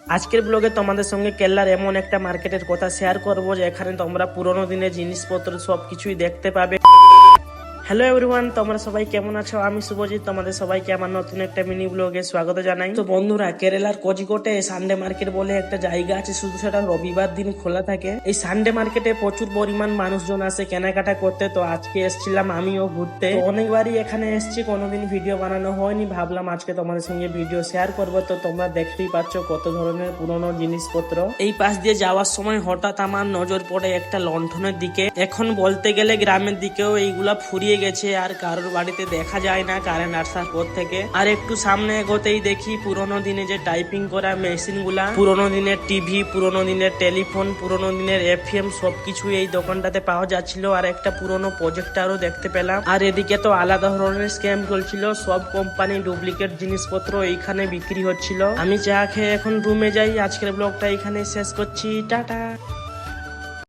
আজকের ব্লগে তোমাদের সঙ্গে কেল্লার এমন একটা মার্কেটের কথা শেয়ার করব যে এখানে তোমরা পুরোনো দিনের জিনিসপত্র সবকিছুই দেখতে পাবে। হ্যালো এভরিওয়ান, তোমরা সবাই কেমন আছো? আমি শুভজিৎ, তোমাদের সবাইকে আমার নতুন একটা মিনি ব্লগে স্বাগত জানাই। তো বন্ধুরা, কেরালার কোজিকোটে সানডে মার্কেট বলে একটা জায়গা আছে, শুধু সেটা রবিবার দিন খোলা থাকে। এই সানডে মার্কেটে প্রচুর পরিমাণ মানুষজন আসে কেনাকাটা করতে। তো আজকে এসেছিলাম আমিও ঘুরতে। তো অনেকবারই এখানে এসেছি, কোনোদিন ভিডিও বানানো হয়নি, ভাবলাম আজকে তোমাদের সঙ্গে ভিডিও শেয়ার করবো। তো তোমরা দেখতেই পাচ্ছ কত ধরনের পুরনো জিনিসপত্র। এই পাশ দিয়ে যাওয়ার সময় হঠাৎ আমার নজর পড়ে একটা লণ্ঠনের দিকে। এখন বলতে গেলে গ্রামের দিকেও এইগুলা ফুরিয়ে গেছে, আর কারোর বাড়িতে দেখা যায় না কারেন্ট আসার পর থেকে। আর একটু সামনে এগোতেই দেখি পুরোনো দিনে যে টাইপিং করা মেশিন গুলা, পুরোনো দিনের টিভি, পুরোনো দিনের টেলিফোন, পুরোনো দিনের এফএম সবকিছু এই দোকানটাতে পাওয়া যাচ্ছিল। আর একটা পুরোনো প্রজেক্টরও দেখতে পেলাম। আর এদিকে তো আলাদা ধরনের স্ক্যাম চলছিল, সব কোম্পানি ডুপ্লিকেট জিনিসপত্র এইখানে বিক্রি হচ্ছিল। আমি চা খেয়ে এখন রুমে যাই। আজকের ব্লগটা এখানে শেষ করছি, টাটা।